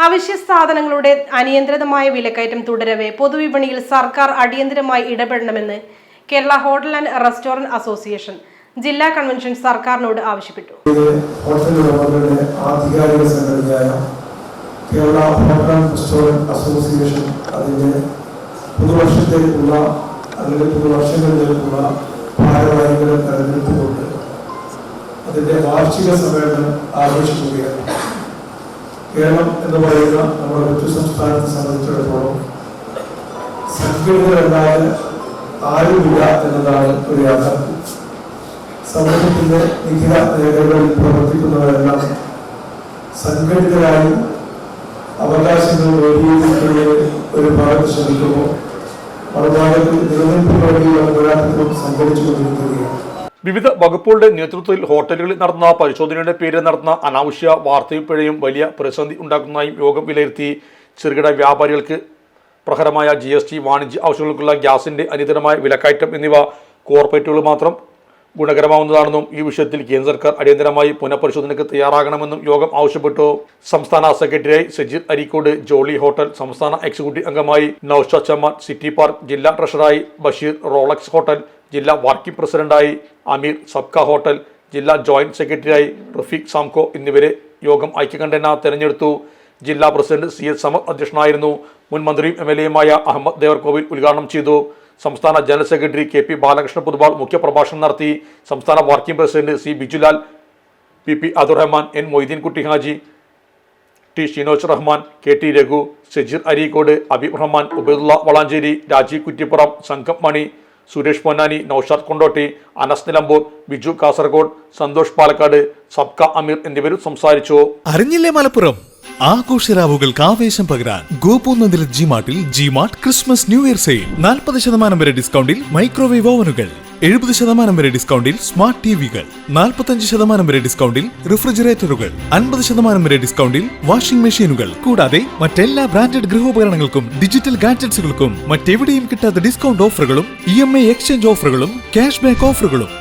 അവശ്യ സാധനങ്ങളുടെ അനിയന്ത്രിതമായ വിലക്കയറ്റം തുടരവെ പൊതുവിപണിയിൽ സർക്കാർ അടിയന്തരമായി ഇടപെടണമെന്ന് Kerala hotel and restaurant association ജില്ലാ കൺവെൻഷൻ സർക്കാരിനോട് ആവശ്യപ്പെട്ടു. ഹോട്ടൽ ഉടമകളുടെ ആധികാരിക സംഘടനയായ Kerala hotel and restaurant association അതിന്റെ പുതുവർഷങ്ങളിലേക്കുള്ള ഭാരവാഹികളെ തെരഞ്ഞെടുത്തുകൊണ്ട് അതിന്റെ വാർഷിക സമ്മേളനം ആഘോഷിക്കുകയാണ്. കേരളം എന്ന് പറയുന്ന നമ്മുടെ മറ്റു സംസ്ഥാനത്തെ സംബന്ധിച്ചിടത്തോളം സംഘടിതരല്ലാതെ ആരുമില്ല എന്നതാണ് ഒരു യാഥാർത്ഥ്യം. സമൂഹത്തിന്റെ വിവിധ മേഖലകളിൽ പ്രവർത്തിക്കുന്നവരെല്ലാം സംഘടിതരായി അവകാശങ്ങൾ നേടിയെടുക്കുന്നതിന് ഒരു ഭാഗത്ത് ശ്രമിക്കുമ്പോൾ മറുഭാഗത്ത് നിലനിൽപ്പിന് വേണ്ടിയുള്ള പോരാട്ടത്തിലും സംഘടിച്ചുകൊണ്ടിരിക്കുകയാണ്. വിവിധ വകുപ്പുകളുടെ നേതൃത്വത്തിൽ ഹോട്ടലുകളിൽ നടന്ന പരിശോധനയുടെ പേരിൽ നടന്ന അനാവശ്യ വാർത്തയും പിഴയും വലിയ പ്രതിസന്ധി ഉണ്ടാക്കുന്നതായും യോഗം വിലയിരുത്തി. ചെറുകിട വ്യാപാരികൾക്ക് പ്രഹരമായ GST, വാണിജ്യ ആവശ്യങ്ങൾക്കുള്ള ഗ്യാസിന്റെ അനിയന്ത്രിതമായ വിലക്കയറ്റം എന്നിവ കോർപ്പറേറ്റുകൾ മാത്രം ഗുണകരമാവുന്നതാണെന്നും ഈ വിഷയത്തിൽ കേന്ദ്ര സർക്കാർ അടിയന്തരമായി പുനഃപരിശോധനയ്ക്ക് തയ്യാറാകണമെന്നും യോഗം ആവശ്യപ്പെട്ടു. സംസ്ഥാന സെക്രട്ടറിയായി സജീർ അരീക്കോട്, ജോളി ഹോട്ടൽ സംസ്ഥാന എക്സിക്യൂട്ടീവ് അംഗമായി നൌഷാദ് ചമാൻ, സിറ്റി പാർക്ക് ജില്ലാ ട്രഷററായി ബഷീർ, റോളക്സ് ഹോട്ടൽ ജില്ലാ വർക്കിംഗ് പ്രസിഡന്റായി അമീർ, സബ്ക ഹോട്ടൽ ജില്ലാ ജോയിന്റ് സെക്രട്ടറിയായി റഫീഖ് സാംകോ എന്നിവരെ യോഗം ഐക്യകണ്ഠേന തെരഞ്ഞെടുത്തു. ജില്ലാ പ്രസിഡന്റ് CS സമദ് അധ്യക്ഷനായിരുന്നു. മുൻ മന്ത്രിയും MLAയുമായ അഹമ്മദ് ദേവർകോവിൽ ഉദ്ഘാടനം ചെയ്തു. സംസ്ഥാന general secretary KP Balakrishna Poduval മുഖ്യപ്രഭാഷണം നടത്തി. സംസ്ഥാന working president C Bijulal, PP Abdurahman, N Moideenkutty Haji, T Shinoj Rahman, KT Raghu, Sajeer Areekode, Abeeb Rahman, Ubaidulla Valanchery, Rajeev Kuttippuram, സംഘം മണി, സുരേഷ് പൊന്നാനി, നൌഷാദ് കൊണ്ടോട്ടി, അനസ് നിലമ്പൂർ, ബിജു കാസർഗോഡ്, സന്തോഷ് പാലക്കാട്, സബ്ക അമീർ എന്നിവരും സംസാരിച്ചു. അറിഞ്ഞില്ലേ മലപ്പുറം ആഘോഷരാവുകൾക്ക് ആവേശം പകരാൻ ഗോപൂനന്ദിലെ ജിമാർട്ടിൽ GMart Christmas new year sale 40% വരെ ഡിസ്കൗണ്ടിൽ മൈക്രോവേവ് ഓവനുകൾ, 70% വരെ ഡിസ്കൗണ്ടിൽ സ്മാർട്ട് TVകൾ, 45% വരെ ഡിസ്കൗണ്ടിൽ റെഫ്രിജറേറ്ററുകൾ, 50% വരെ ഡിസ്കൗണ്ടിൽ വാഷിംഗ് മെഷീനുകൾ, കൂടാതെ മറ്റെല്ലാ ബ്രാൻഡഡ് ഗൃഹോപകരണങ്ങൾക്കും ഡിജിറ്റൽ ഗാഡ്ജറ്റ്സുകൾക്കും മറ്റെവിടെയും കിട്ടാത്ത ഡിസ്കൗണ്ട് ഓഫറുകളും EMI എക്സ്ചേഞ്ച് ഓഫറുകളും ക്യാഷ് ബാക്ക് ഓഫറുകളും